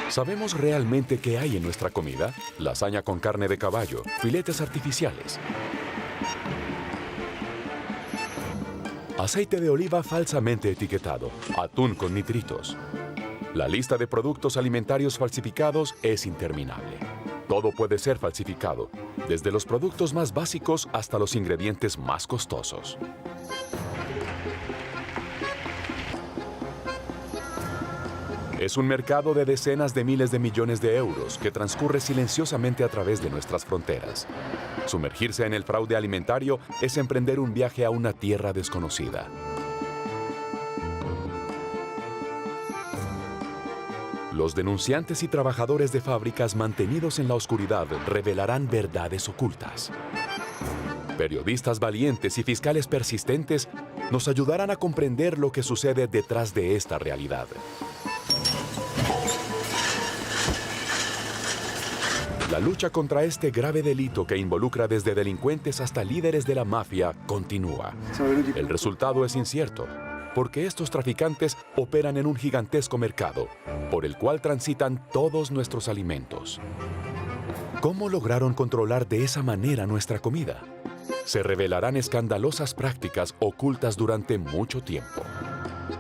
¿Sabemos realmente qué hay en nuestra comida? Lasaña con carne de caballo, filetes artificiales, aceite de oliva falsamente etiquetado, atún con nitritos. La lista de productos alimentarios falsificados es interminable. Todo puede ser falsificado, desde los productos más básicos hasta los ingredientes más costosos. Es un mercado de decenas de miles de millones de euros que transcurre silenciosamente a través de nuestras fronteras. Sumergirse en el fraude alimentario es emprender un viaje a una tierra desconocida. Los denunciantes y trabajadores de fábricas mantenidos en la oscuridad revelarán verdades ocultas. Periodistas valientes y fiscales persistentes nos ayudarán a comprender lo que sucede detrás de esta realidad. La lucha contra este grave delito que involucra desde delincuentes hasta líderes de la mafia continúa. El resultado es incierto, porque estos traficantes operan en un gigantesco mercado, por el cual transitan todos nuestros alimentos. ¿Cómo lograron controlar de esa manera nuestra comida? Se revelarán escandalosas prácticas ocultas durante mucho tiempo.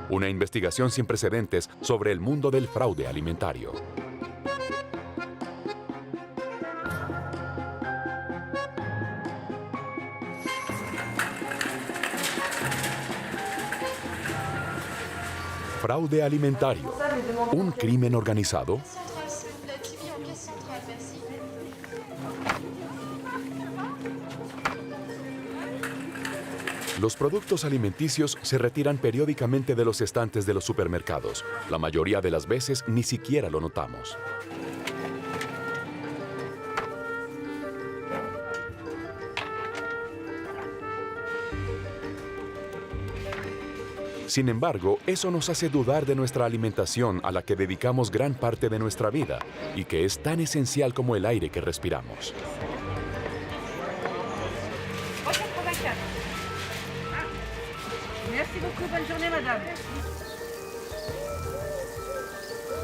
Una investigación sin precedentes sobre el mundo del fraude alimentario. Fraude alimentario. ¿Un crimen organizado? Los productos alimenticios se retiran periódicamente de los estantes de los supermercados. La mayoría de las veces ni siquiera lo notamos. Sin embargo, eso nos hace dudar de nuestra alimentación a la que dedicamos gran parte de nuestra vida y que es tan esencial como el aire que respiramos.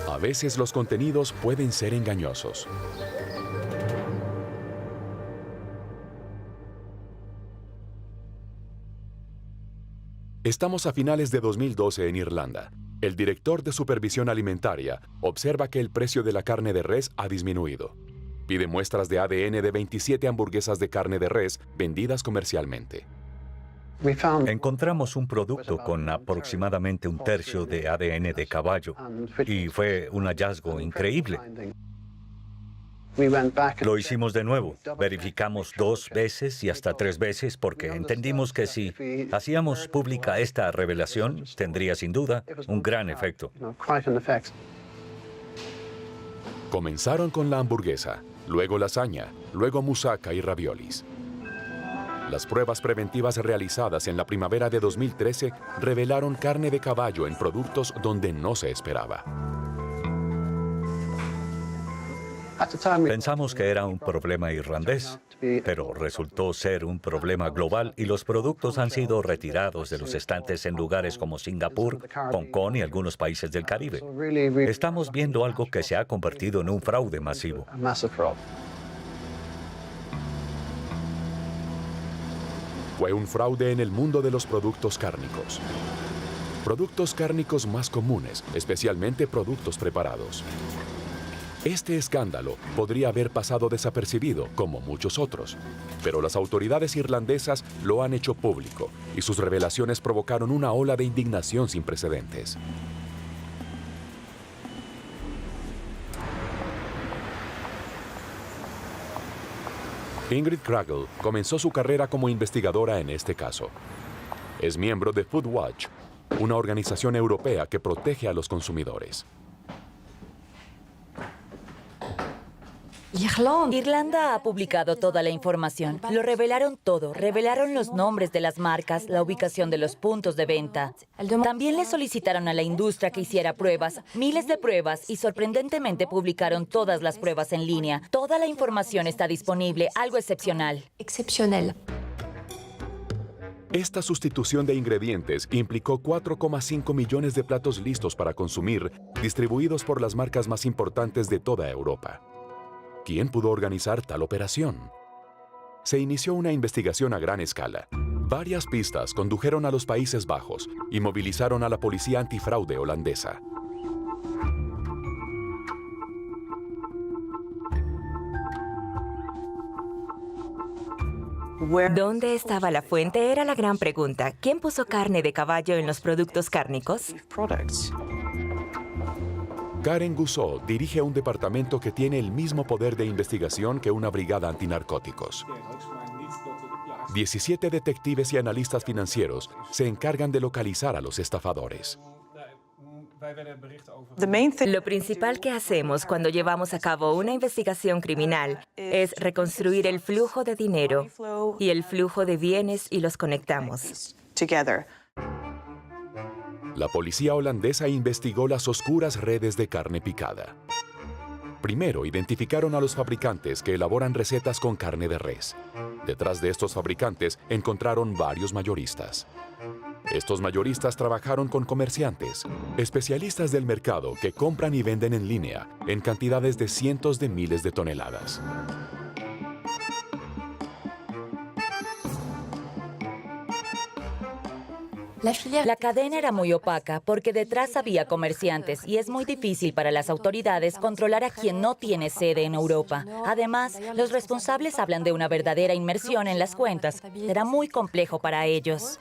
A veces los contenidos pueden ser engañosos. Estamos a finales de 2012 en Irlanda. El director de supervisión alimentaria observa que el precio de la carne de res ha disminuido. Pide muestras de ADN de 27 hamburguesas de carne de res vendidas comercialmente. Encontramos un producto con aproximadamente un tercio de ADN de caballo y fue un hallazgo increíble. Lo hicimos de nuevo, verificamos 2 veces y hasta 3 veces porque entendimos que si hacíamos pública esta revelación, tendría sin duda un gran efecto. Comenzaron con la hamburguesa, luego lasaña, luego moussaka y raviolis. Las pruebas preventivas realizadas en la primavera de 2013 revelaron carne de caballo en productos donde no se esperaba. Pensamos que era un problema irlandés, pero resultó ser un problema global y los productos han sido retirados de los estantes en lugares como Singapur, Hong Kong y algunos países del Caribe. Estamos viendo algo que se ha convertido en un fraude masivo. Fue un fraude en el mundo de los productos cárnicos. Productos cárnicos más comunes, especialmente productos preparados. Este escándalo podría haber pasado desapercibido, como muchos otros, pero las autoridades irlandesas lo han hecho público y sus revelaciones provocaron una ola de indignación sin precedentes. Ingrid Kragel comenzó su carrera como investigadora en este caso. Es miembro de Food Watch, una organización europea que protege a los consumidores. Irlanda ha publicado toda la información. Lo revelaron todo. Revelaron los nombres de las marcas, la ubicación de los puntos de venta. También le solicitaron a la industria que hiciera pruebas, miles de pruebas, y sorprendentemente publicaron todas las pruebas en línea. Toda la información está disponible, algo excepcional. Esta sustitución de ingredientes implicó 4,5 millones de platos listos para consumir, distribuidos por las marcas más importantes de toda Europa. ¿Quién pudo organizar tal operación? Se inició una investigación a gran escala. Varias pistas condujeron a los Países Bajos y movilizaron a la policía antifraude holandesa. ¿Dónde estaba la fuente? Era la gran pregunta. ¿Quién puso carne de caballo en los productos cárnicos? Karen Gusseau dirige un departamento que tiene el mismo poder de investigación que una brigada antinarcóticos. 17 detectives y analistas financieros se encargan de localizar a los estafadores. Lo principal que hacemos cuando llevamos a cabo una investigación criminal es reconstruir el flujo de dinero y el flujo de bienes y los conectamos. La policía holandesa investigó las oscuras redes de carne picada. Primero identificaron a los fabricantes que elaboran recetas con carne de res. Detrás de estos fabricantes encontraron varios mayoristas. Estos mayoristas trabajaron con comerciantes, especialistas del mercado que compran y venden en línea en cantidades de cientos de miles de toneladas. La cadena era muy opaca porque detrás había comerciantes y es muy difícil para las autoridades controlar a quien no tiene sede en Europa. Además, los responsables hablan de una verdadera inmersión en las cuentas. Era muy complejo para ellos.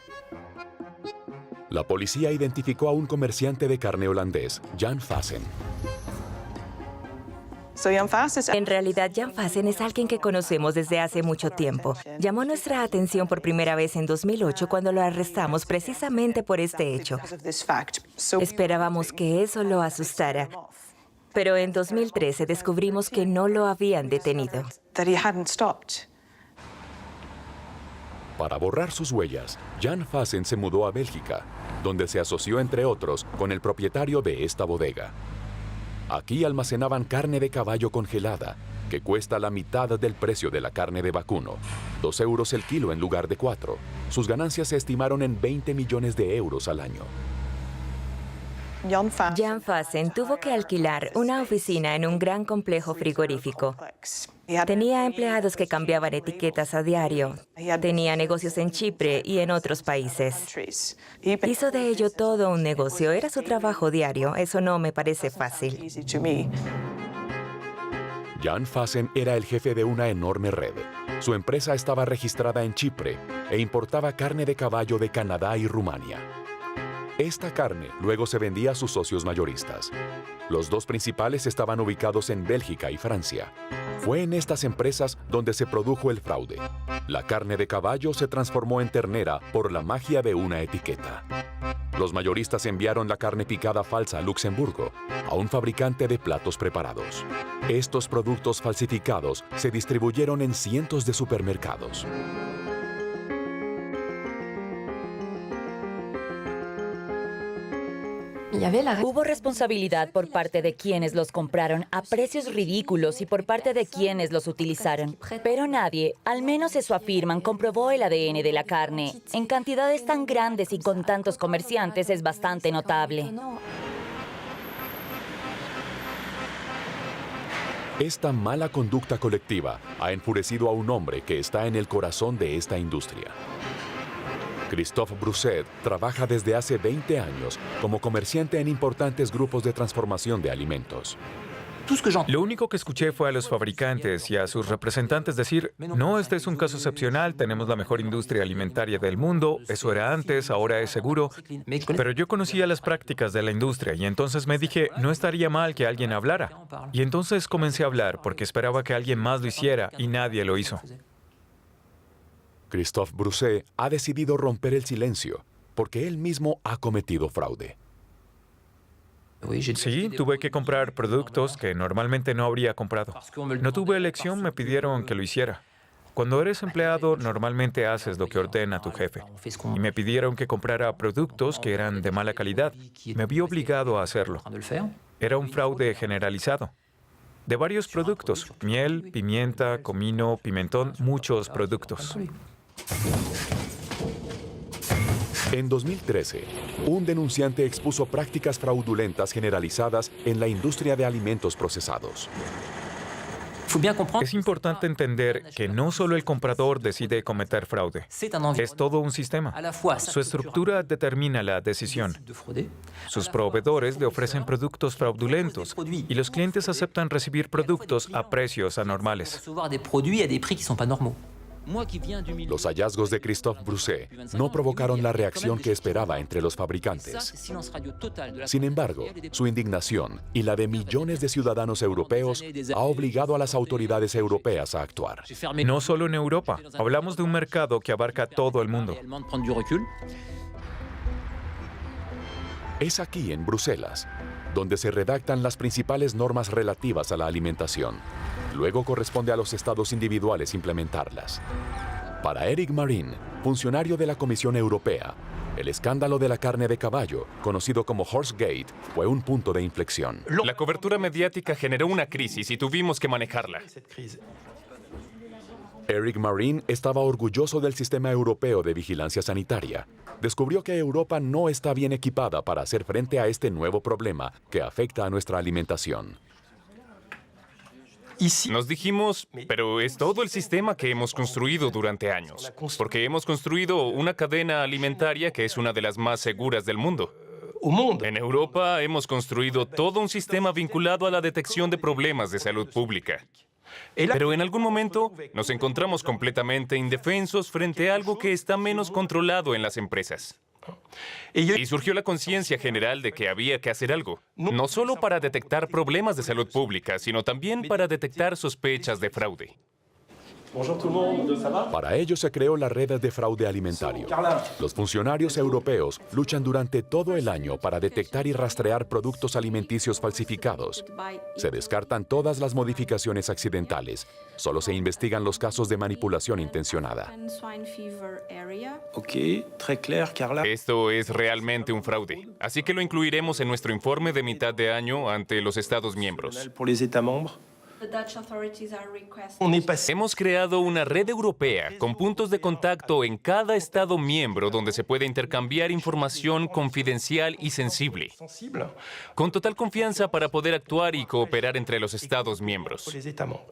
La policía identificó a un comerciante de carne holandés, Jan Fasen. En realidad, Jan Fasen es alguien que conocemos desde hace mucho tiempo. Llamó nuestra atención por primera vez en 2008 cuando lo arrestamos precisamente por este hecho. Esperábamos que eso lo asustara, pero en 2013 descubrimos que no lo habían detenido. Para borrar sus huellas, Jan Fasen se mudó a Bélgica, donde se asoció, entre otros, con el propietario de esta bodega. Aquí almacenaban carne de caballo congelada, que cuesta la mitad del precio de la carne de vacuno, 2 euros el kilo en lugar de 4. Sus ganancias se estimaron en 20 millones de euros al año. Jan Fasen tuvo que alquilar una oficina en un gran complejo frigorífico. Tenía empleados que cambiaban etiquetas a diario. Tenía negocios en Chipre y en otros países. Hizo de ello todo un negocio. Era su trabajo diario. Eso no me parece fácil. Jan Fasen era el jefe de una enorme red. Su empresa estaba registrada en Chipre e importaba carne de caballo de Canadá y Rumania. Esta carne luego se vendía a sus socios mayoristas. Los dos principales estaban ubicados en Bélgica y Francia. Fue en estas empresas donde se produjo el fraude. La carne de caballo se transformó en ternera por la magia de una etiqueta. Los mayoristas enviaron la carne picada falsa a Luxemburgo, a un fabricante de platos preparados. Estos productos falsificados se distribuyeron en cientos de supermercados. Hubo responsabilidad por parte de quienes los compraron a precios ridículos y por parte de quienes los utilizaron. Pero nadie, al menos eso afirman, comprobó el ADN de la carne. En cantidades tan grandes y con tantos comerciantes es bastante notable. Esta mala conducta colectiva ha enfurecido a un hombre que está en el corazón de esta industria. Christophe Brousset trabaja desde hace 20 años como comerciante en importantes grupos de transformación de alimentos. Lo único que escuché fue a los fabricantes y a sus representantes decir, no, este es un caso excepcional, tenemos la mejor industria alimentaria del mundo, eso era antes, ahora es seguro. Pero yo conocía las prácticas de la industria y entonces me dije, no estaría mal que alguien hablara. Y entonces comencé a hablar porque esperaba que alguien más lo hiciera y nadie lo hizo. Christophe Brousset ha decidido romper el silencio porque él mismo ha cometido fraude. Sí, tuve que comprar productos que normalmente no habría comprado. No tuve elección, me pidieron que lo hiciera. Cuando eres empleado, normalmente haces lo que ordena tu jefe. Y me pidieron que comprara productos que eran de mala calidad. Me vi obligado a hacerlo. Era un fraude generalizado. De varios productos, miel, pimienta, comino, pimentón, muchos productos. En 2013, un denunciante expuso prácticas fraudulentas generalizadas en la industria de alimentos procesados. Es importante entender que no solo el comprador decide cometer fraude, es todo un sistema. Su estructura determina la decisión. Sus proveedores le ofrecen productos fraudulentos y los clientes aceptan recibir productos a precios anormales. Los hallazgos de Christophe Broussais no provocaron la reacción que esperaba entre los fabricantes. Sin embargo, su indignación y la de millones de ciudadanos europeos ha obligado a las autoridades europeas a actuar. No solo en Europa, hablamos de un mercado que abarca todo el mundo. Es aquí, en Bruselas, donde se redactan las principales normas relativas a la alimentación. Luego corresponde a los estados individuales implementarlas. Para Éric Marin, funcionario de la Comisión Europea, el escándalo de la carne de caballo, conocido como Horsegate, fue un punto de inflexión. La cobertura mediática generó una crisis y tuvimos que manejarla. Éric Marin estaba orgulloso del sistema europeo de vigilancia sanitaria. Descubrió que Europa no está bien equipada para hacer frente a este nuevo problema que afecta a nuestra alimentación. Nos dijimos, pero es todo el sistema que hemos construido durante años, porque hemos construido una cadena alimentaria que es una de las más seguras del mundo. En Europa hemos construido todo un sistema vinculado a la detección de problemas de salud pública. Pero en algún momento nos encontramos completamente indefensos frente a algo que está menos controlado en las empresas. Y surgió la conciencia general de que había que hacer algo, no solo para detectar problemas de salud pública, sino también para detectar sospechas de fraude. Para ello se creó la red de fraude alimentario. Los funcionarios europeos luchan durante todo el año para detectar y rastrear productos alimenticios falsificados. Se descartan todas las modificaciones accidentales. Solo se investigan los casos de manipulación intencionada. Esto es realmente un fraude, así que lo incluiremos en nuestro informe de mitad de año ante los Estados miembros. Hemos creado una red europea con puntos de contacto en cada Estado miembro donde se puede intercambiar información confidencial y sensible, con total confianza para poder actuar y cooperar entre los Estados miembros.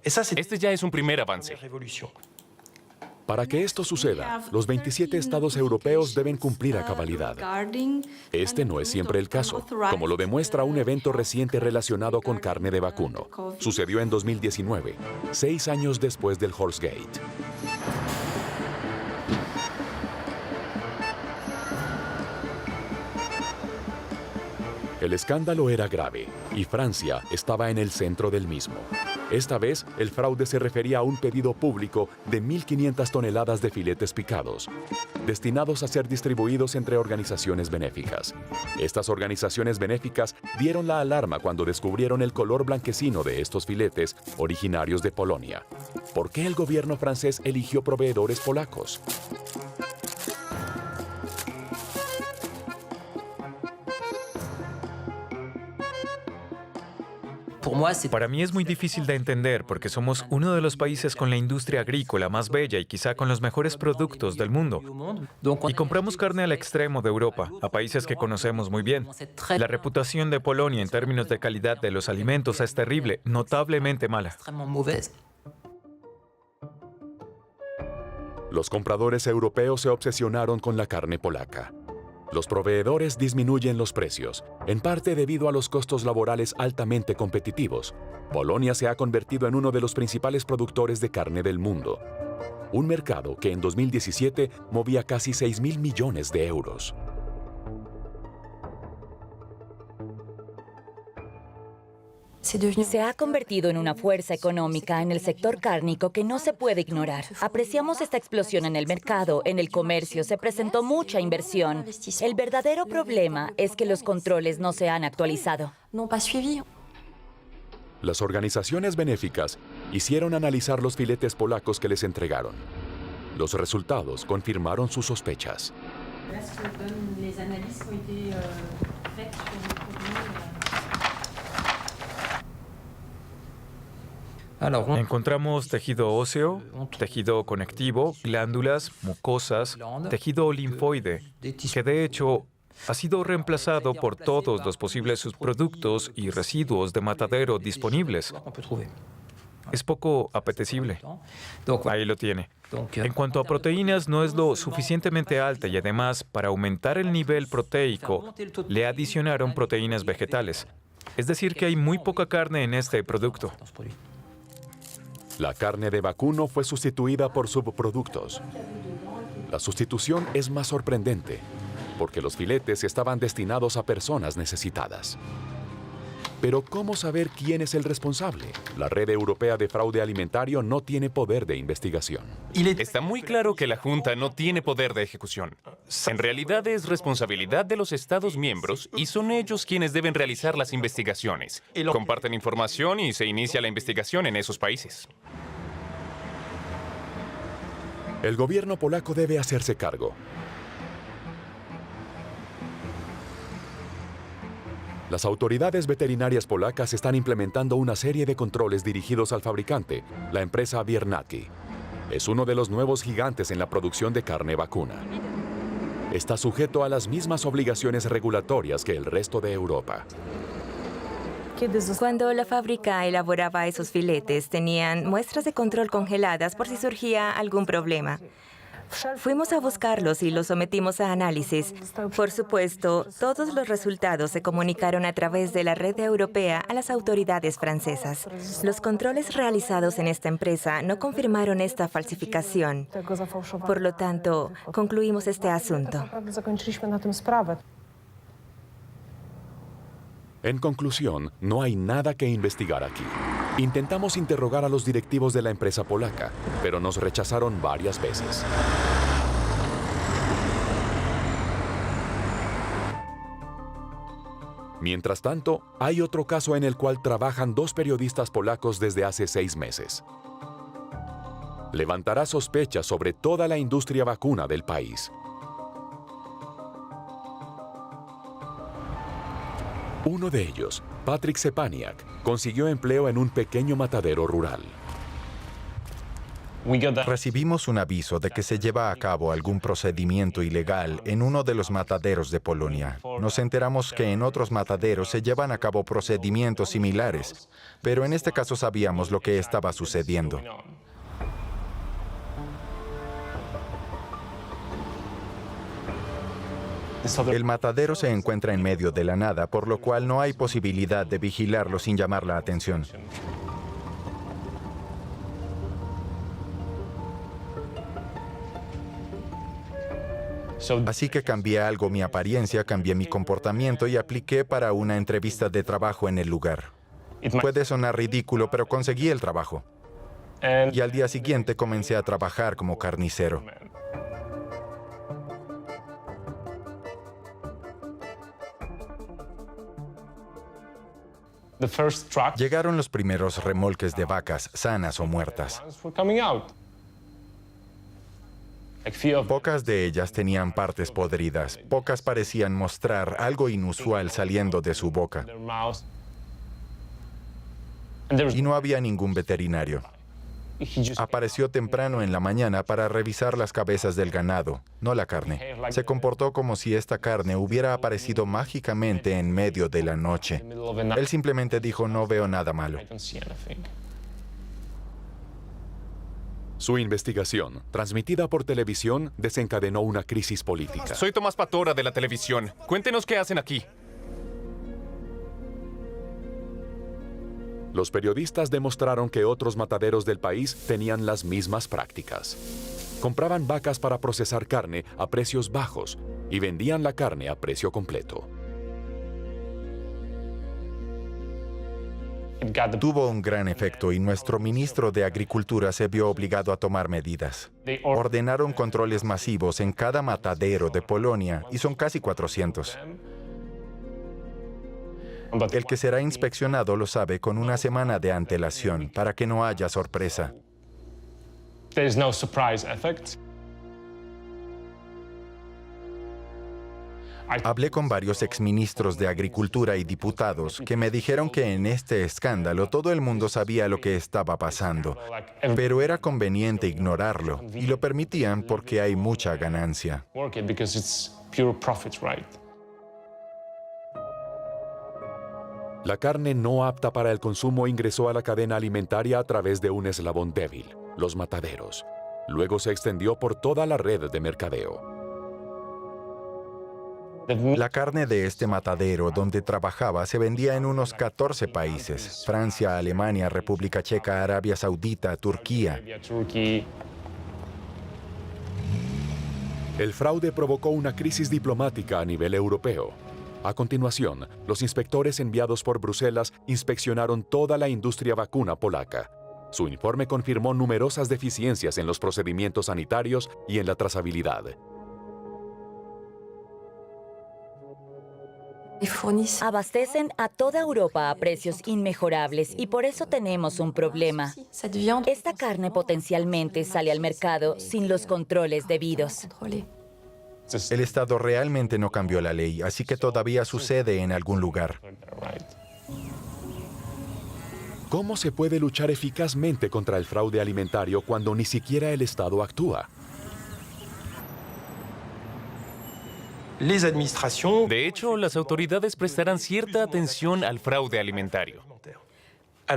Este ya es un primer avance. Para que esto suceda, los 27 estados europeos deben cumplir a cabalidad. Este no es siempre el caso, como lo demuestra un evento reciente relacionado con carne de vacuno. Sucedió en 2019, 6 años después del Horsegate. El escándalo era grave y Francia estaba en el centro del mismo. Esta vez, el fraude se refería a un pedido público de 1.500 toneladas de filetes picados, destinados a ser distribuidos entre organizaciones benéficas. Estas organizaciones benéficas dieron la alarma cuando descubrieron el color blanquecino de estos filetes originarios de Polonia. ¿Por qué el gobierno francés eligió proveedores polacos? Para mí es muy difícil de entender porque somos uno de los países con la industria agrícola más bella y quizá con los mejores productos del mundo. Y compramos carne al extremo de Europa, a países que conocemos muy bien. La reputación de Polonia en términos de calidad de los alimentos es terrible, notablemente mala. Los compradores europeos se obsesionaron con la carne polaca. Los proveedores disminuyen los precios, en parte debido a los costos laborales altamente competitivos. Polonia se ha convertido en uno de los principales productores de carne del mundo. Un mercado que en 2017 movía casi 6.000 millones de euros. Se ha convertido en una fuerza económica en el sector cárnico que no se puede ignorar. Apreciamos esta explosión en el mercado, en el comercio, se presentó mucha inversión. El verdadero problema es que los controles no se han actualizado. Las organizaciones benéficas hicieron analizar los filetes polacos que les entregaron. Los resultados confirmaron sus sospechas. Encontramos tejido óseo, tejido conectivo, glándulas, mucosas, tejido linfoide, que de hecho ha sido reemplazado por todos los posibles subproductos y residuos de matadero disponibles. Es poco apetecible. Ahí lo tiene. En cuanto a proteínas, no es lo suficientemente alta y además, para aumentar el nivel proteico, le adicionaron proteínas vegetales. Es decir, que hay muy poca carne en este producto. La carne de vacuno fue sustituida por subproductos. La sustitución es más sorprendente, porque los filetes estaban destinados a personas necesitadas. Pero ¿cómo saber quién es el responsable? La Red Europea de Fraude Alimentario no tiene poder de investigación. Está muy claro que la Junta no tiene poder de ejecución. En realidad es responsabilidad de los Estados miembros y son ellos quienes deben realizar las investigaciones. Comparten información y se inicia la investigación en esos países. El gobierno polaco debe hacerse cargo. Las autoridades veterinarias polacas están implementando una serie de controles dirigidos al fabricante, la empresa Biernacki. Es uno de los nuevos gigantes en la producción de carne vacuna. Está sujeto a las mismas obligaciones regulatorias que el resto de Europa. Cuando la fábrica elaboraba esos filetes, tenían muestras de control congeladas por si surgía algún problema. Fuimos a buscarlos y los sometimos a análisis. Por supuesto, todos los resultados se comunicaron a través de la red europea a las autoridades francesas. Los controles realizados en esta empresa no confirmaron esta falsificación. Por lo tanto, concluimos este asunto. En conclusión, no hay nada que investigar aquí. Intentamos interrogar a los directivos de la empresa polaca, pero nos rechazaron varias veces. Mientras tanto, hay otro caso en el cual trabajan dos periodistas polacos desde hace 6 meses. Levantará sospechas sobre toda la industria vacuna del país. Uno de ellos, Patrick Sepaniak, consiguió empleo en un pequeño matadero rural. Recibimos un aviso de que se lleva a cabo algún procedimiento ilegal en uno de los mataderos de Polonia. Nos enteramos que en otros mataderos se llevan a cabo procedimientos similares, pero en este caso sabíamos lo que estaba sucediendo. El matadero se encuentra en medio de la nada, por lo cual no hay posibilidad de vigilarlo sin llamar la atención. Así que cambié algo mi apariencia, cambié mi comportamiento y apliqué para una entrevista de trabajo en el lugar. Puede sonar ridículo, pero conseguí el trabajo. Y al día siguiente comencé a trabajar como carnicero. Llegaron los primeros remolques de vacas, sanas o muertas. Pocas de ellas tenían partes podridas. Pocas parecían mostrar algo inusual saliendo de su boca. Y no había ningún veterinario. Apareció temprano en la mañana para revisar las cabezas del ganado, no la carne. Se comportó como si esta carne hubiera aparecido mágicamente en medio de la noche. Él simplemente dijo, no veo nada malo. Su investigación, transmitida por televisión, desencadenó una crisis política. Soy Tomás Patora de la televisión. Cuéntenos qué hacen aquí. Los periodistas demostraron que otros mataderos del país tenían las mismas prácticas. Compraban vacas para procesar carne a precios bajos y vendían la carne a precio completo. Tuvo un gran efecto y nuestro ministro de Agricultura se vio obligado a tomar medidas. Ordenaron controles masivos en cada matadero de Polonia y son casi 400. El que será inspeccionado lo sabe con una semana de antelación para que no haya sorpresa. Hablé con varios exministros de Agricultura y diputados que me dijeron que en este escándalo todo el mundo sabía lo que estaba pasando, pero era conveniente ignorarlo y lo permitían porque hay mucha ganancia. La carne no apta para el consumo ingresó a la cadena alimentaria a través de un eslabón débil, los mataderos. Luego se extendió por toda la red de mercadeo. La carne de este matadero donde trabajaba se vendía en unos 14 países: Francia, Alemania, República Checa, Arabia Saudita, Turquía. El fraude provocó una crisis diplomática a nivel europeo. A continuación, los inspectores enviados por Bruselas inspeccionaron toda la industria vacuna polaca. Su informe confirmó numerosas deficiencias en los procedimientos sanitarios y en la trazabilidad. Abastecen a toda Europa a precios inmejorables y por eso tenemos un problema. Esta carne potencialmente sale al mercado sin los controles debidos. El Estado realmente no cambió la ley, así que todavía sucede en algún lugar. ¿Cómo se puede luchar eficazmente contra el fraude alimentario cuando ni siquiera el Estado actúa? De hecho, las autoridades prestarán cierta atención al fraude alimentario.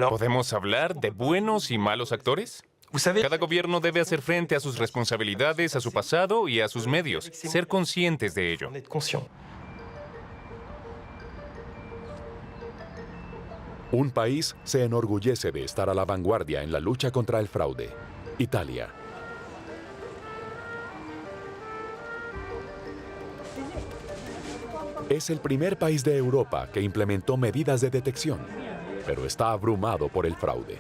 ¿Podemos hablar de buenos y malos actores? Cada gobierno debe hacer frente a sus responsabilidades, a su pasado y a sus medios, ser conscientes de ello. Un país se enorgullece de estar a la vanguardia en la lucha contra el fraude: Italia. Es el primer país de Europa que implementó medidas de detección, pero está abrumado por el fraude.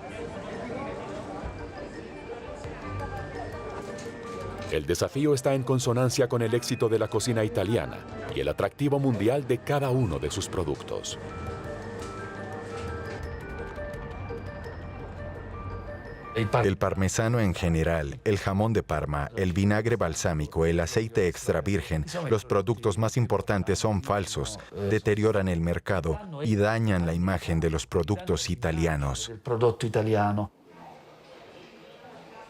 El desafío está en consonancia con el éxito de la cocina italiana y el atractivo mundial de cada uno de sus productos. El parmesano en general, el jamón de Parma, el vinagre balsámico, el aceite extra virgen, los productos más importantes son falsos, deterioran el mercado y dañan la imagen de los productos italianos.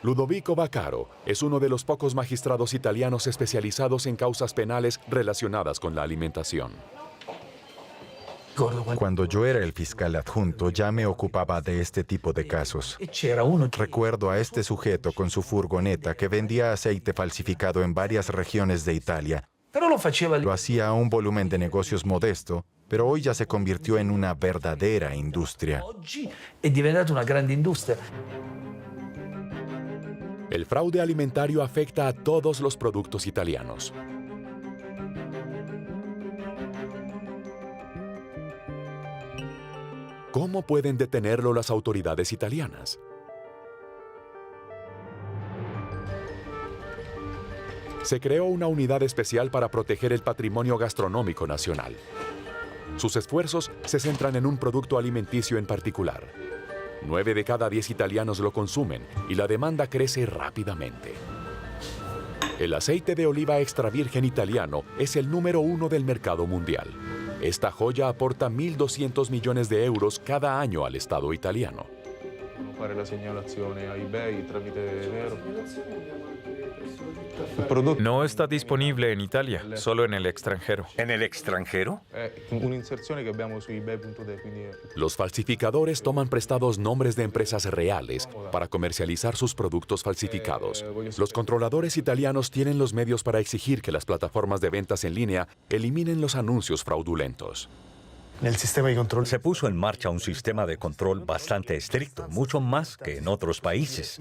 Ludovico Vaccaro es uno de los pocos magistrados italianos especializados en causas penales relacionadas con la alimentación. Cuando yo era el fiscal adjunto, ya me ocupaba de este tipo de casos. Recuerdo a este sujeto con su furgoneta que vendía aceite falsificado en varias regiones de Italia. Lo hacía a un volumen de negocios modesto, pero hoy ya se convirtió en una verdadera industria. El fraude alimentario afecta a todos los productos italianos. ¿Cómo pueden detenerlo las autoridades italianas? Se creó una unidad especial para proteger el patrimonio gastronómico nacional. Sus esfuerzos se centran en un producto alimenticio en particular. 9 de cada 10 italianos lo consumen y la demanda crece rápidamente. El aceite de oliva extra virgen italiano es el número 1 del mercado mundial. Esta joya aporta 1.200 millones de euros cada año al Estado italiano. No está disponible en Italia, solo en el extranjero. ¿En el extranjero? Los falsificadores toman prestados nombres de empresas reales para comercializar sus productos falsificados. Los controladores italianos tienen los medios para exigir que las plataformas de ventas en línea eliminen los anuncios fraudulentos. Se puso en marcha un sistema de control bastante estricto, mucho más que en otros países.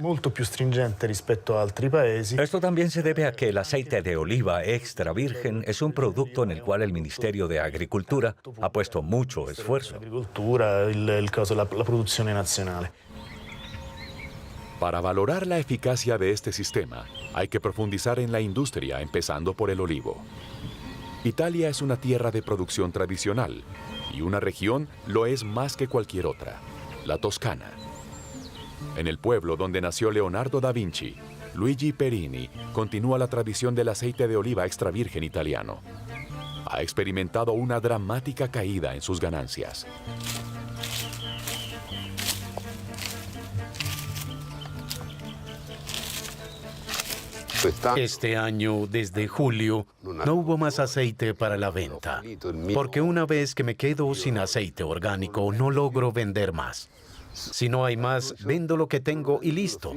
Esto también se debe a que el aceite de oliva extra virgen es un producto en el cual el Ministerio de Agricultura ha puesto mucho esfuerzo. Para valorar la eficacia de este sistema, hay que profundizar en la industria, empezando por el olivo. Italia es una tierra de producción tradicional y una región lo es más que cualquier otra, la Toscana. En el pueblo donde nació Leonardo da Vinci, Luigi Perini continúa la tradición del aceite de oliva extra virgen italiano. ha experimentado una dramática caída en sus ganancias. Este año, desde julio, no hubo más aceite para la venta, porque una vez que me quedo sin aceite orgánico, no logro vender más. Si no hay más, vendo lo que tengo y listo.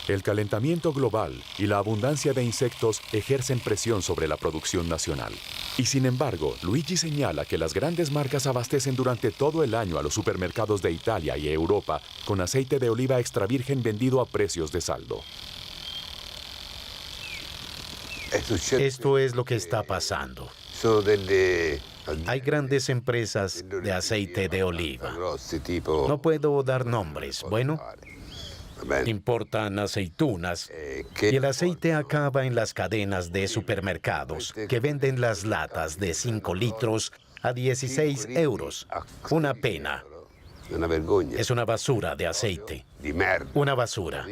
El calentamiento global y la abundancia de insectos ejercen presión sobre la producción nacional. Y sin embargo, Luigi señala que las grandes marcas abastecen durante todo el año a los supermercados de Italia y Europa con aceite de oliva extra virgen vendido a precios de saldo. Esto es lo que está pasando. Hay grandes empresas de aceite de oliva. No puedo dar nombres, bueno. Importan aceitunas y el aceite acaba en las cadenas de supermercados que venden las latas de 5 litros a 16 euros. Una pena. Es una basura de aceite. Una basura.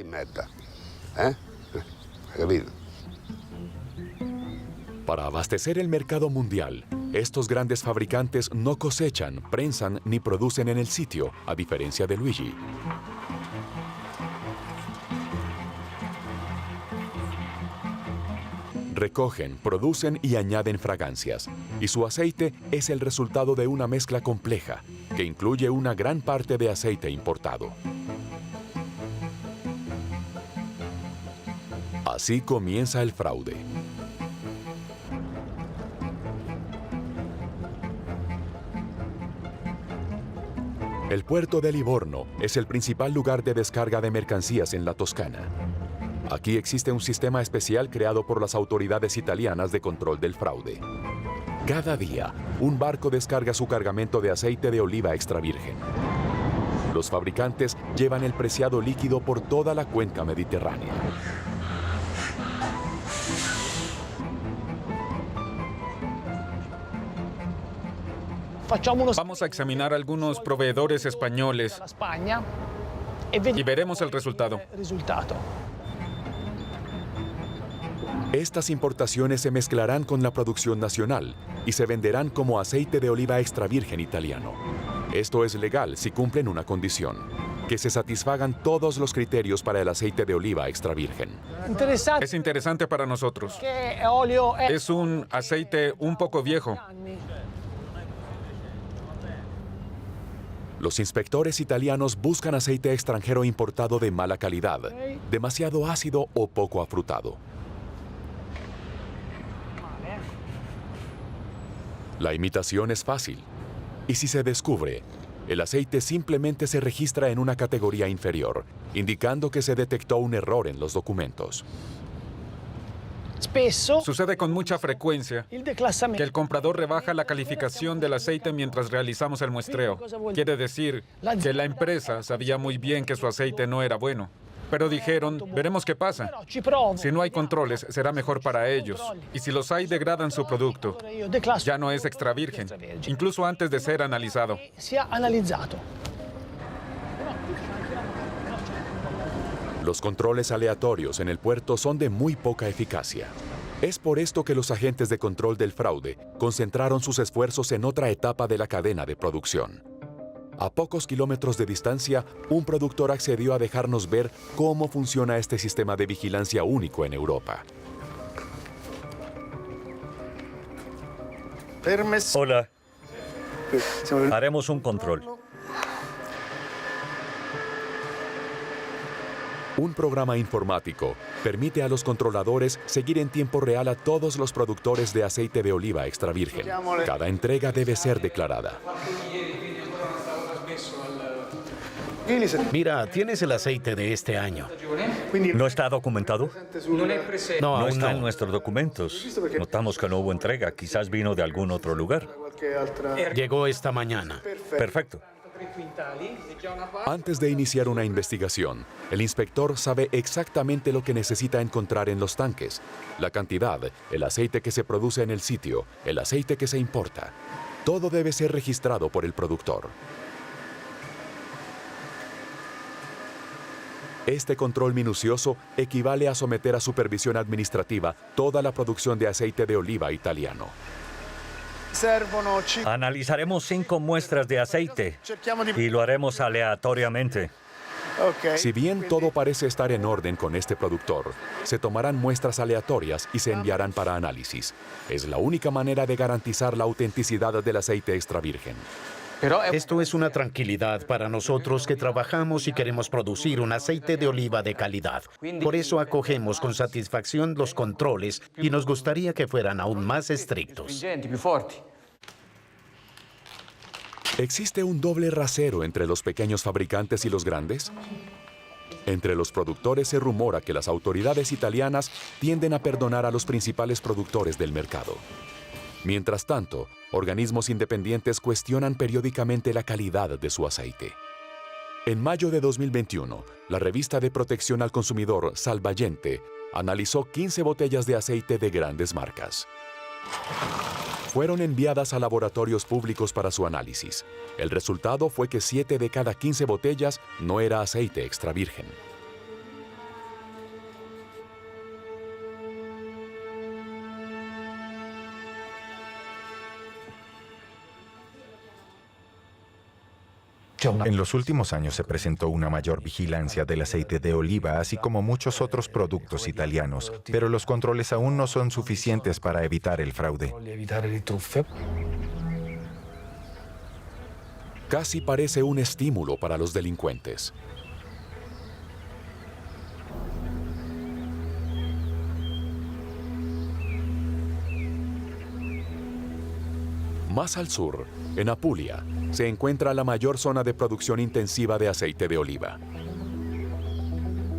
Para abastecer el mercado mundial, estos grandes fabricantes no cosechan, prensan ni producen en el sitio, a diferencia de Luigi. Recogen, producen y añaden fragancias, y su aceite es el resultado de una mezcla compleja, que incluye una gran parte de aceite importado. Así comienza el fraude. El puerto de Livorno es el principal lugar de descarga de mercancías en la Toscana. Aquí existe un sistema especial creado por las autoridades italianas de control del fraude. Cada día, un barco descarga su cargamento de aceite de oliva extra virgen. Los fabricantes llevan el preciado líquido por toda la cuenca mediterránea. Vamos a examinar algunos proveedores españoles y veremos el resultado. Estas importaciones se mezclarán con la producción nacional y se venderán como aceite de oliva extra virgen italiano. Esto es legal si cumplen una condición: que se satisfagan todos los criterios para el aceite de oliva extra virgen. Es interesante para nosotros. Es un aceite un poco viejo. Los inspectores italianos buscan aceite extranjero importado de mala calidad, demasiado ácido o poco afrutado. La imitación es fácil, y si se descubre, el aceite simplemente se registra en una categoría inferior, indicando que se detectó un error en los documentos. Sucede con mucha frecuencia que el comprador rebaja la calificación del aceite mientras realizamos el muestreo. Quiere decir que la empresa sabía muy bien que su aceite no era bueno, pero dijeron, veremos qué pasa. Si no hay controles, será mejor para ellos. Y si los hay, degradan su producto. Ya no es extra virgen, incluso antes de ser analizado. Los controles aleatorios en el puerto son de muy poca eficacia. Es por esto que los agentes de control del fraude concentraron sus esfuerzos en otra etapa de la cadena de producción. A pocos kilómetros de distancia, un productor accedió a dejarnos ver cómo funciona este sistema de vigilancia único en Europa. Hola. Haremos un control. Un programa informático permite a los controladores seguir en tiempo real a todos los productores de aceite de oliva extra virgen. Cada entrega debe ser declarada. Mira, tienes el aceite de este año. ¿No está documentado? No, No aún está en no. nuestros documentos. Notamos que no hubo entrega. Quizás vino de algún otro lugar. Llegó esta mañana. Perfecto. Antes de iniciar una investigación, el inspector sabe exactamente lo que necesita encontrar en los tanques: la cantidad, el aceite que se produce en el sitio, el aceite que se importa. Todo debe ser registrado por el productor. Este control minucioso equivale a someter a supervisión administrativa toda la producción de aceite de oliva italiano. Analizaremos 5 muestras de aceite y lo haremos aleatoriamente. Si bien todo parece estar en orden con este productor, se tomarán muestras aleatorias y se enviarán para análisis. Es la única manera de garantizar la autenticidad del aceite extra virgen. Esto es una tranquilidad para nosotros que trabajamos y queremos producir un aceite de oliva de calidad. Por eso acogemos con satisfacción los controles y nos gustaría que fueran aún más estrictos. ¿Existe un doble rasero entre los pequeños fabricantes y los grandes? Entre los productores se rumora que las autoridades italianas tienden a perdonar a los principales productores del mercado. Mientras tanto, organismos independientes cuestionan periódicamente la calidad de su aceite. En mayo de 2021, la revista de protección al consumidor Salvagente analizó 15 botellas de aceite de grandes marcas. Fueron enviadas a laboratorios públicos para su análisis. El resultado fue que 7 de cada 15 botellas no era aceite extra virgen. En los últimos años se presentó una mayor vigilancia del aceite de oliva, así como muchos otros productos italianos, pero los controles aún no son suficientes para evitar el fraude. Casi parece un estímulo para los delincuentes. Más al sur, en Apulia, se encuentra la mayor zona de producción intensiva de aceite de oliva.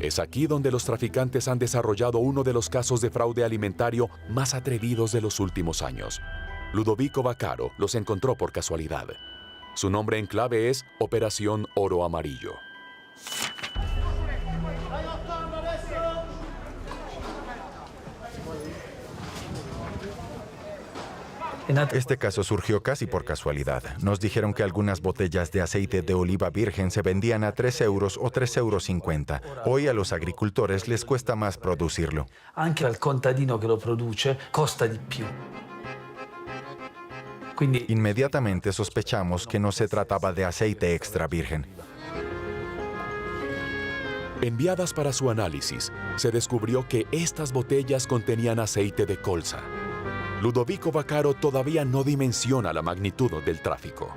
Es aquí donde los traficantes han desarrollado uno de los casos de fraude alimentario más atrevidos de los últimos años. Ludovico Vaccaro los encontró por casualidad. Su nombre en clave es Operación Oro Amarillo. Este caso surgió casi por casualidad. Nos dijeron que algunas botellas de aceite de oliva virgen se vendían a 3 euros o 3,50 €. Hoy a los agricultores les cuesta más producirlo. Anche al contadino que lo produce costa di più. Inmediatamente sospechamos que no se trataba de aceite extra virgen. Enviadas para su análisis, se descubrió que estas botellas contenían aceite de colza. Ludovico Vaccaro todavía no dimensiona la magnitud del tráfico.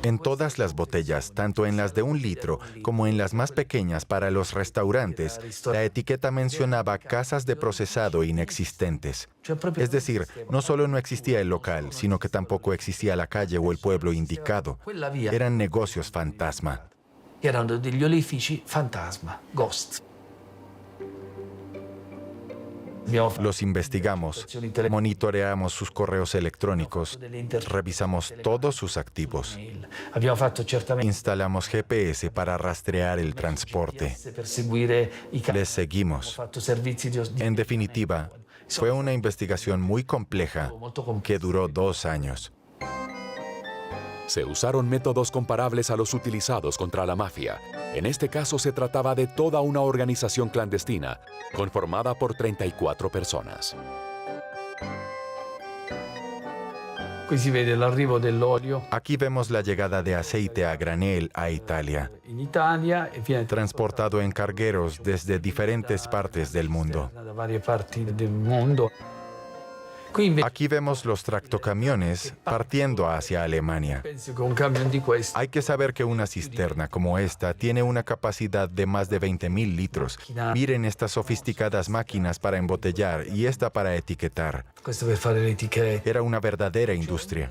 En todas las botellas, tanto en las de 1 litro como en las más pequeñas para los restaurantes, la etiqueta mencionaba casas de procesado inexistentes. Es decir, no solo no existía el local, sino que tampoco existía la calle o el pueblo indicado. Eran negocios fantasma. Erano degli olifici fantasma, ghost. Los investigamos, monitoreamos sus correos electrónicos, revisamos todos sus activos. Instalamos GPS para rastrear el transporte. Les seguimos. En definitiva, fue una investigación muy compleja que duró 2 años. Se usaron métodos comparables a los utilizados contra la mafia. En este caso se trataba de toda una organización clandestina, conformada por 34 personas. Aquí vemos la llegada de aceite a granel a Italia, transportado en cargueros desde diferentes partes del mundo. Aquí vemos los tractocamiones partiendo hacia Alemania. Hay que saber que una cisterna como esta tiene una capacidad de más de 20.000 litros. Miren estas sofisticadas máquinas para embotellar y esta para etiquetar. Era una verdadera industria.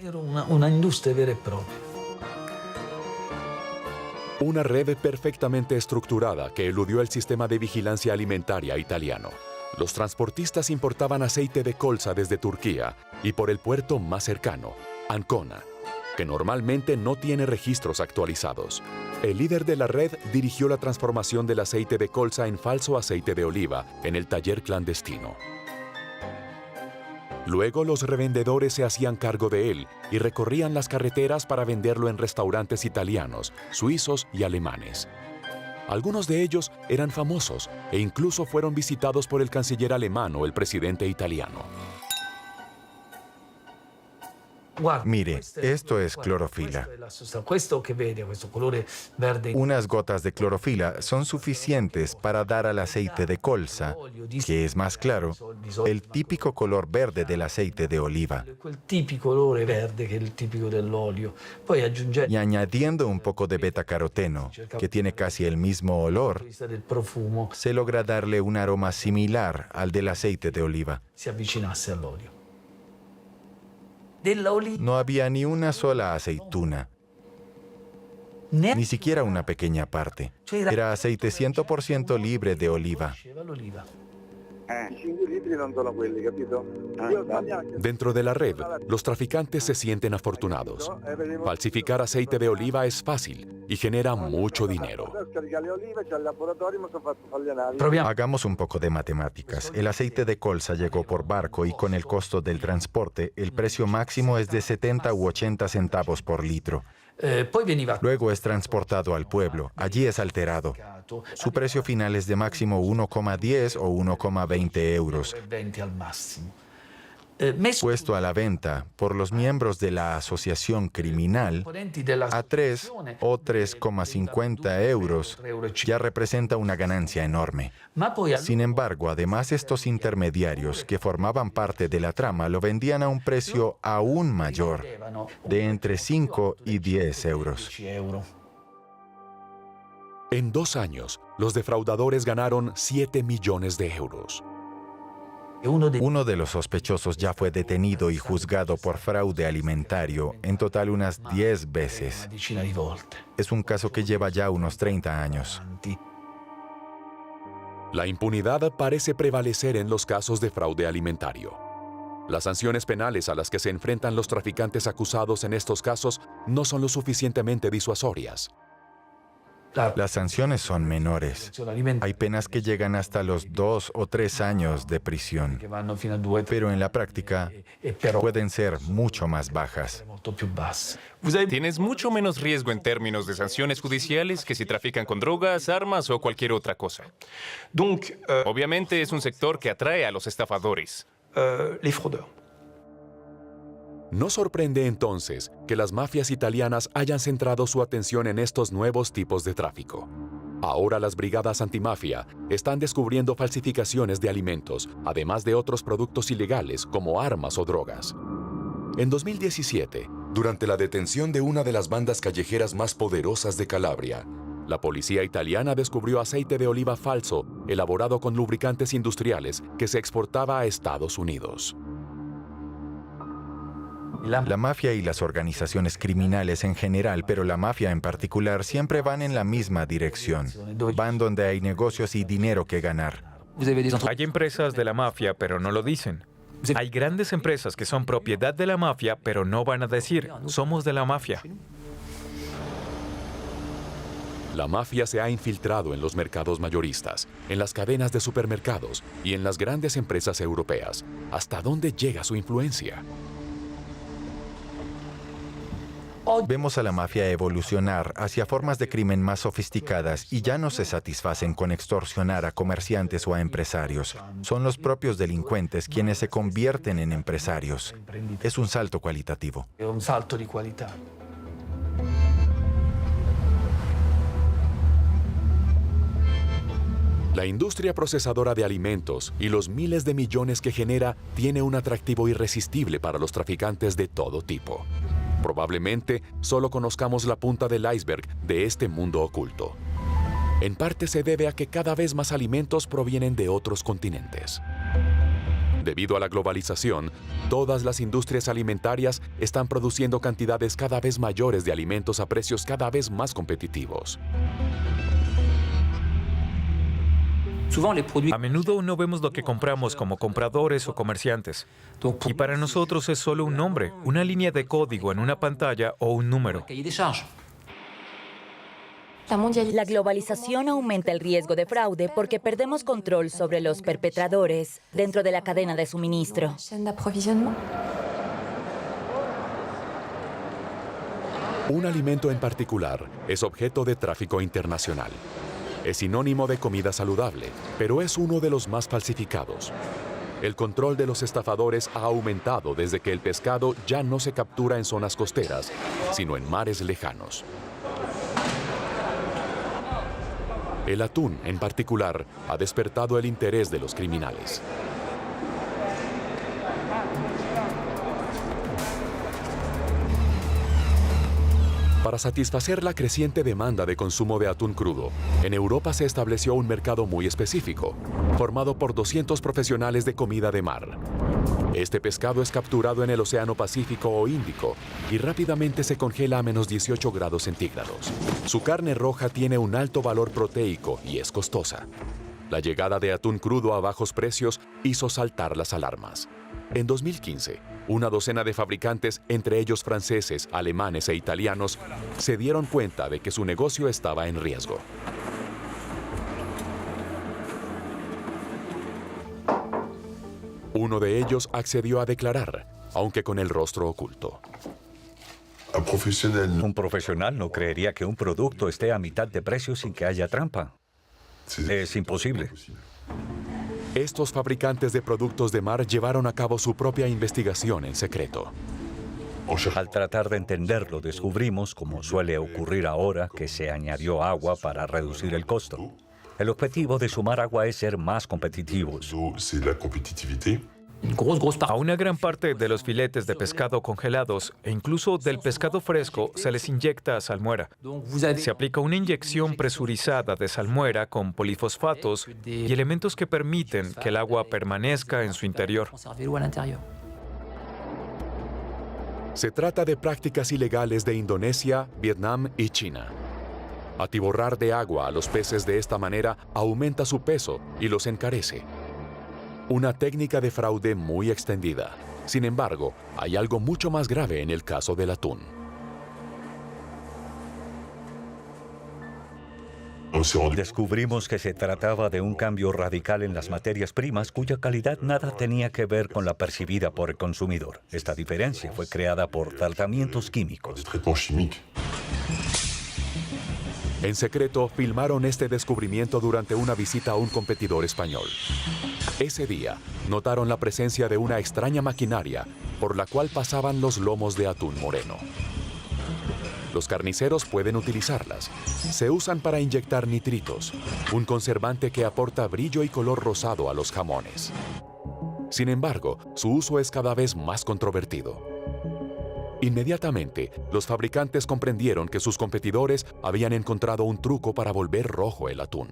Una red perfectamente estructurada que eludió el sistema de vigilancia alimentaria italiano. Los transportistas importaban aceite de colza desde Turquía y por el puerto más cercano, Ancona, que normalmente no tiene registros actualizados. El líder de la red dirigió la transformación del aceite de colza en falso aceite de oliva en el taller clandestino. Luego los revendedores se hacían cargo de él y recorrían las carreteras para venderlo en restaurantes italianos, suizos y alemanes. Algunos de ellos eran famosos e incluso fueron visitados por el canciller alemán o el presidente italiano. Mire, esto es clorofila. Unas gotas de clorofila son suficientes para dar al aceite de colza, que es más claro, el típico color verde del aceite de oliva. Y añadiendo un poco de betacaroteno, que tiene casi el mismo olor, se logra darle un aroma similar al del aceite de oliva. No había ni una sola aceituna, ni siquiera una pequeña parte. Era aceite 100% libre de oliva. Dentro de la red, los traficantes se sienten afortunados. Falsificar aceite de oliva es fácil y genera mucho dinero. Hagamos un poco de matemáticas. El aceite de colza llegó por barco y con el costo del transporte, el precio máximo es de 70 u 80 centavos por litro. Luego es transportado al pueblo. Allí es alterado. Su precio final es de máximo 1,10 o 1,20 euros. Puesto a la venta por los miembros de la asociación criminal a 3 o 3,50 euros, ya representa una ganancia enorme. Sin embargo, además estos intermediarios que formaban parte de la trama lo vendían a un precio aún mayor, de entre 5 y 10 euros. En 2 años, los defraudadores ganaron 7 millones de euros. Uno de los sospechosos ya fue detenido y juzgado por fraude alimentario, en total unas 10 veces. Es un caso que lleva ya unos 30 años. La impunidad parece prevalecer en los casos de fraude alimentario. Las sanciones penales a las que se enfrentan los traficantes acusados en estos casos no son lo suficientemente disuasorias. Las sanciones son menores. Hay penas que llegan hasta los 2 o 3 años de prisión, pero en la práctica pueden ser mucho más bajas. Tienes mucho menos riesgo en términos de sanciones judiciales que si trafican con drogas, armas o cualquier otra cosa. Obviamente es un sector que atrae a los estafadores. No sorprende entonces que las mafias italianas hayan centrado su atención en estos nuevos tipos de tráfico. Ahora las brigadas antimafia están descubriendo falsificaciones de alimentos, además de otros productos ilegales como armas o drogas. En 2017, durante la detención de una de las bandas callejeras más poderosas de Calabria, la policía italiana descubrió aceite de oliva falso elaborado con lubricantes industriales que se exportaba a Estados Unidos. La mafia y las organizaciones criminales en general, pero la mafia en particular, siempre van en la misma dirección. Van donde hay negocios y dinero que ganar. Hay empresas de la mafia, pero no lo dicen. Hay grandes empresas que son propiedad de la mafia, pero no van a decir, somos de la mafia. La mafia se ha infiltrado en los mercados mayoristas, en las cadenas de supermercados y en las grandes empresas europeas. ¿Hasta dónde llega su influencia? Vemos a la mafia evolucionar hacia formas de crimen más sofisticadas y ya no se satisfacen con extorsionar a comerciantes o a empresarios. Son los propios delincuentes quienes se convierten en empresarios. Es un salto cualitativo. La industria procesadora de alimentos y los miles de millones que genera tiene un atractivo irresistible para los traficantes de todo tipo. Probablemente solo conozcamos la punta del iceberg de este mundo oculto. En parte se debe a que cada vez más alimentos provienen de otros continentes. Debido a la globalización, todas las industrias alimentarias están produciendo cantidades cada vez mayores de alimentos a precios cada vez más competitivos. A menudo no vemos lo que compramos como compradores o comerciantes. Y para nosotros es solo un nombre, una línea de código en una pantalla o un número. La globalización aumenta el riesgo de fraude porque perdemos control sobre los perpetradores dentro de la cadena de suministro. Un alimento en particular es objeto de tráfico internacional. Es sinónimo de comida saludable, pero es uno de los más falsificados. El control de los estafadores ha aumentado desde que el pescado ya no se captura en zonas costeras, sino en mares lejanos. El atún, en particular, ha despertado el interés de los criminales. Para satisfacer la creciente demanda de consumo de atún crudo, en Europa se estableció un mercado muy específico, formado por 200 profesionales de comida de mar. Este pescado es capturado en el Océano Pacífico o Índico y rápidamente se congela a menos 18 grados centígrados. Su carne roja tiene un alto valor proteico y es costosa. La llegada de atún crudo a bajos precios hizo saltar las alarmas. En 2015, una docena de fabricantes, entre ellos franceses, alemanes e italianos, se dieron cuenta de que su negocio estaba en riesgo. Uno de ellos accedió a declarar, aunque con el rostro oculto. Un profesional no creería que un producto esté a mitad de precio sin que haya trampa. Es imposible. Estos fabricantes de productos de mar llevaron a cabo su propia investigación en secreto. Al tratar de entenderlo, descubrimos, como suele ocurrir ahora, que se añadió agua para reducir el costo. El objetivo de sumar agua es ser más competitivos. A una gran parte de los filetes de pescado congelados e incluso del pescado fresco se les inyecta salmuera. Se aplica una inyección presurizada de salmuera con polifosfatos y elementos que permiten que el agua permanezca en su interior. Se trata de prácticas ilegales de Indonesia, Vietnam y China. Atiborrar de agua a los peces de esta manera aumenta su peso y los encarece. Una técnica de fraude muy extendida. Sin embargo, hay algo mucho más grave en el caso del atún. Descubrimos que se trataba de un cambio radical en las materias primas cuya calidad nada tenía que ver con la percibida por el consumidor. Esta diferencia fue creada por tratamientos químicos. En secreto, filmaron este descubrimiento durante una visita a un competidor español. Ese día, notaron la presencia de una extraña maquinaria por la cual pasaban los lomos de atún moreno. Los carniceros pueden utilizarlas. Se usan para inyectar nitritos, un conservante que aporta brillo y color rosado a los jamones. Sin embargo, su uso es cada vez más controvertido. Inmediatamente, los fabricantes comprendieron que sus competidores habían encontrado un truco para volver rojo el atún.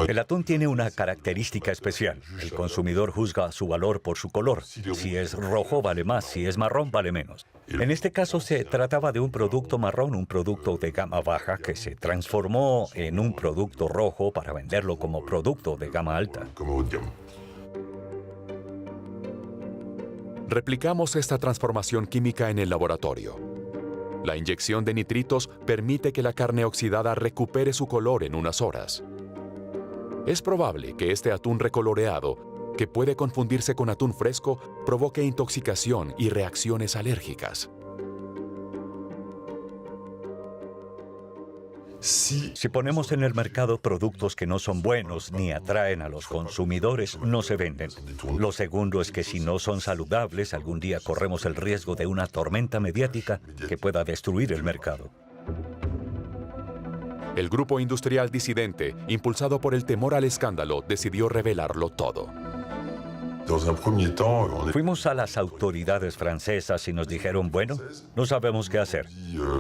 El atún tiene una característica especial. El consumidor juzga su valor por su color. Si es rojo vale más, si es marrón vale menos. En este caso se trataba de un producto marrón, un producto de gama baja que se transformó en un producto rojo para venderlo como producto de gama alta. Replicamos esta transformación química en el laboratorio. La inyección de nitritos permite que la carne oxidada recupere su color en unas horas. Es probable que este atún recoloreado, que puede confundirse con atún fresco, provoque intoxicación y reacciones alérgicas. Si ponemos en el mercado productos que no son buenos ni atraen a los consumidores, no se venden. Lo segundo es que si no son saludables, algún día corremos el riesgo de una tormenta mediática que pueda destruir el mercado. El grupo industrial disidente, impulsado por el temor al escándalo, decidió revelarlo todo. Fuimos a las autoridades francesas y nos dijeron, bueno, no sabemos qué hacer.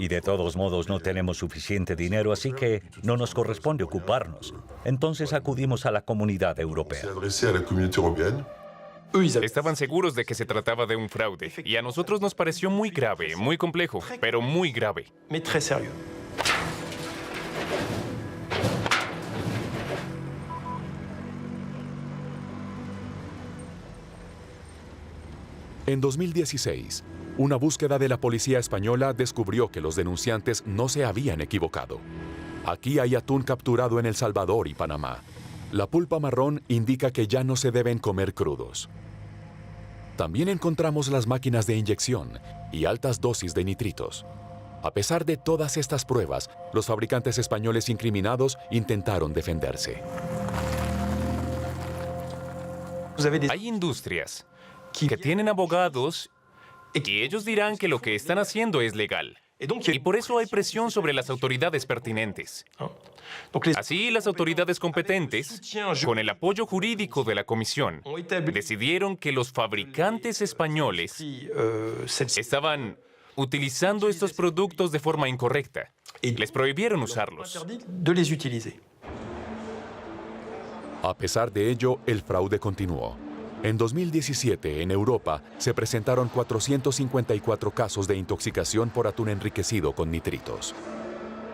Y de todos modos no tenemos suficiente dinero, así que no nos corresponde ocuparnos. Entonces acudimos a la comunidad europea. Estaban seguros de que se trataba de un fraude. Y a nosotros nos pareció muy grave, muy complejo, pero muy grave. En 2016, una búsqueda de la policía española descubrió que los denunciantes no se habían equivocado. Aquí hay atún capturado en El Salvador y Panamá. La pulpa marrón indica que ya no se deben comer crudos. También encontramos las máquinas de inyección y altas dosis de nitritos. A pesar de todas estas pruebas, los fabricantes españoles incriminados intentaron defenderse. Hay industrias que tienen abogados y ellos dirán que lo que están haciendo es legal. Y por eso hay presión sobre las autoridades pertinentes. Así, las autoridades competentes, con el apoyo jurídico de la Comisión, decidieron que los fabricantes españoles estaban utilizando estos productos de forma incorrecta. Les prohibieron usarlos. A pesar de ello, el fraude continuó. En 2017, en Europa, se presentaron 454 casos de intoxicación por atún enriquecido con nitritos.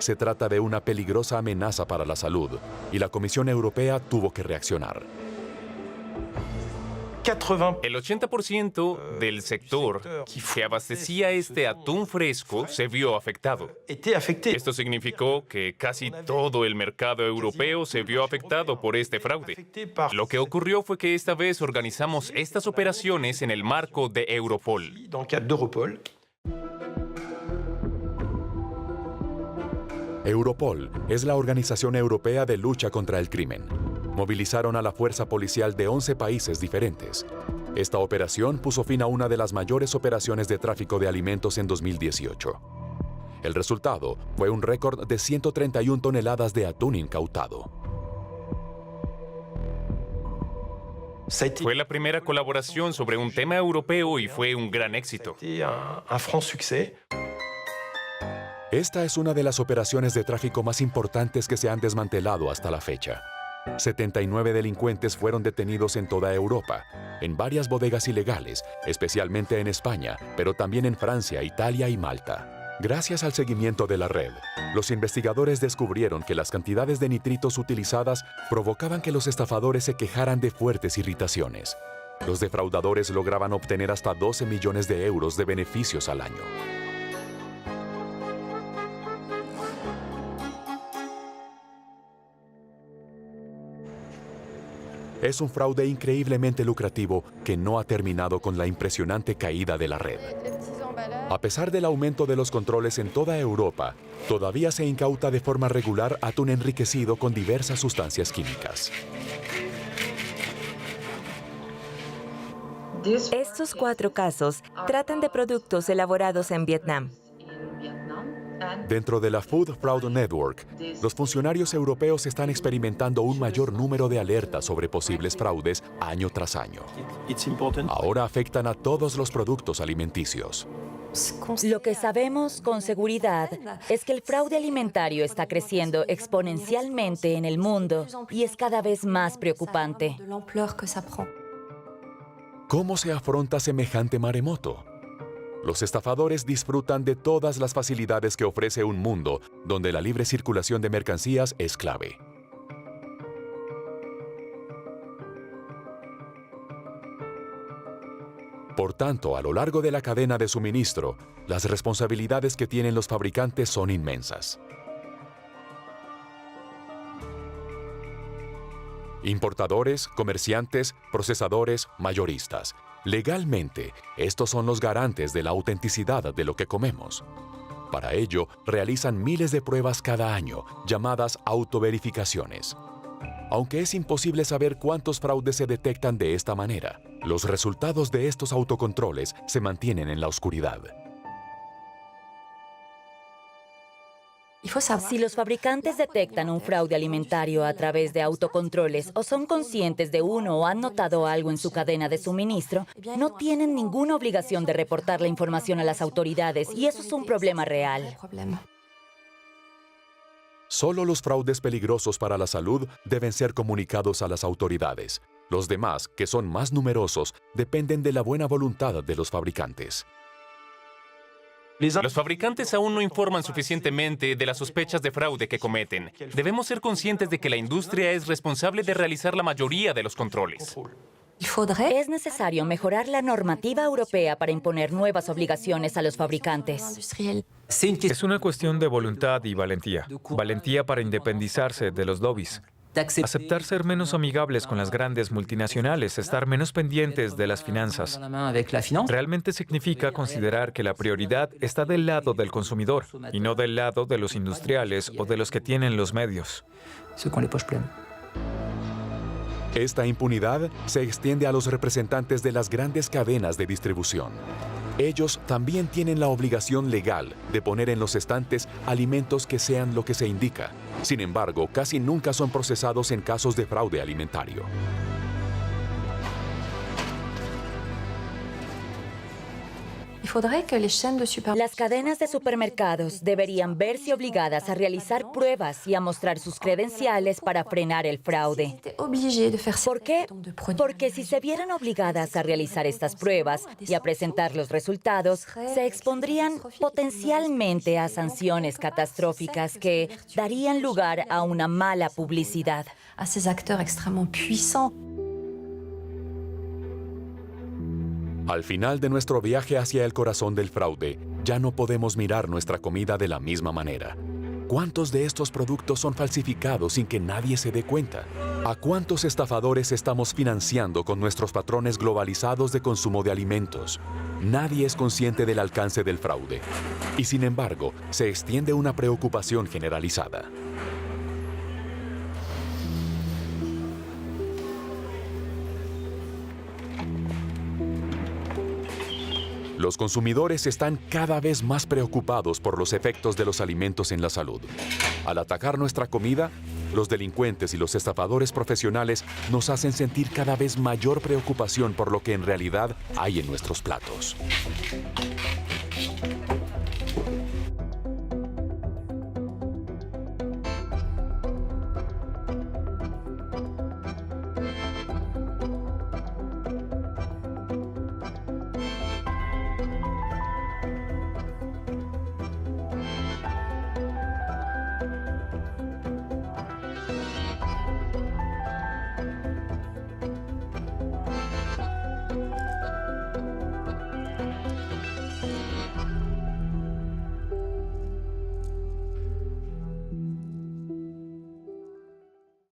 Se trata de una peligrosa amenaza para la salud y la Comisión Europea tuvo que reaccionar. El 80% del sector que abastecía este atún fresco se vio afectado. Esto significó que casi todo el mercado europeo se vio afectado por este fraude. Lo que ocurrió fue que esta vez organizamos estas operaciones en el marco de Europol. Europol es la organización europea de lucha contra el crimen. Movilizaron a la fuerza policial de 11 países diferentes. Esta operación puso fin a una de las mayores operaciones de tráfico de alimentos en 2018. El resultado fue un récord de 131 toneladas de atún incautado. Fue la primera colaboración sobre un tema europeo y fue un gran éxito. Esta es una de las operaciones de tráfico más importantes que se han desmantelado hasta la fecha. 79 delincuentes fueron detenidos en toda Europa, en varias bodegas ilegales, especialmente en España, pero también en Francia, Italia y Malta. Gracias al seguimiento de la red, los investigadores descubrieron que las cantidades de nitritos utilizadas provocaban que los estafadores se quejaran de fuertes irritaciones. Los defraudadores lograban obtener hasta 12 millones de euros de beneficios al año. Es un fraude increíblemente lucrativo que no ha terminado con la impresionante caída de la red. A pesar del aumento de los controles en toda Europa, todavía se incauta de forma regular atún enriquecido con diversas sustancias químicas. Estos 4 casos tratan de productos elaborados en Vietnam. Dentro de la Food Fraud Network, los funcionarios europeos están experimentando un mayor número de alertas sobre posibles fraudes año tras año. Ahora afectan a todos los productos alimenticios. Lo que sabemos con seguridad es que el fraude alimentario está creciendo exponencialmente en el mundo y es cada vez más preocupante. ¿Cómo se afronta semejante maremoto? Los estafadores disfrutan de todas las facilidades que ofrece un mundo donde la libre circulación de mercancías es clave. Por tanto, a lo largo de la cadena de suministro, las responsabilidades que tienen los fabricantes son inmensas. Importadores, comerciantes, procesadores, mayoristas. Legalmente, estos son los garantes de la autenticidad de lo que comemos. Para ello, realizan miles de pruebas cada año, llamadas autoverificaciones. Aunque es imposible saber cuántos fraudes se detectan de esta manera, los resultados de estos autocontroles se mantienen en la oscuridad. Si los fabricantes detectan un fraude alimentario a través de autocontroles o son conscientes de uno o han notado algo en su cadena de suministro, no tienen ninguna obligación de reportar la información a las autoridades y eso es un problema real. Solo los fraudes peligrosos para la salud deben ser comunicados a las autoridades. Los demás, que son más numerosos, dependen de la buena voluntad de los fabricantes. Los fabricantes aún no informan suficientemente de las sospechas de fraude que cometen. Debemos ser conscientes de que la industria es responsable de realizar la mayoría de los controles. Es necesario mejorar la normativa europea para imponer nuevas obligaciones a los fabricantes. Es una cuestión de voluntad y valentía. Valentía para independizarse de los lobbies. Aceptar ser menos amigables con las grandes multinacionales, estar menos pendientes de las finanzas. Realmente significa considerar que la prioridad está del lado del consumidor y no del lado de los industriales o de los que tienen los medios. Esta impunidad se extiende a los representantes de las grandes cadenas de distribución. Ellos también tienen la obligación legal de poner en los estantes alimentos que sean lo que se indica. Sin embargo, casi nunca son procesados en casos de fraude alimentario. Las cadenas de supermercados deberían verse obligadas a realizar pruebas y a mostrar sus credenciales para frenar el fraude. ¿Por qué? Porque si se vieran obligadas a realizar estas pruebas y a presentar los resultados, se expondrían potencialmente a sanciones catastróficas que darían lugar a una mala publicidad. Al final de nuestro viaje hacia el corazón del fraude, ya no podemos mirar nuestra comida de la misma manera. ¿Cuántos de estos productos son falsificados sin que nadie se dé cuenta? ¿A cuántos estafadores estamos financiando con nuestros patrones globalizados de consumo de alimentos? Nadie es consciente del alcance del fraude. Y sin embargo, se extiende una preocupación generalizada. Los consumidores están cada vez más preocupados por los efectos de los alimentos en la salud. Al atacar nuestra comida, los delincuentes y los estafadores profesionales nos hacen sentir cada vez mayor preocupación por lo que en realidad hay en nuestros platos.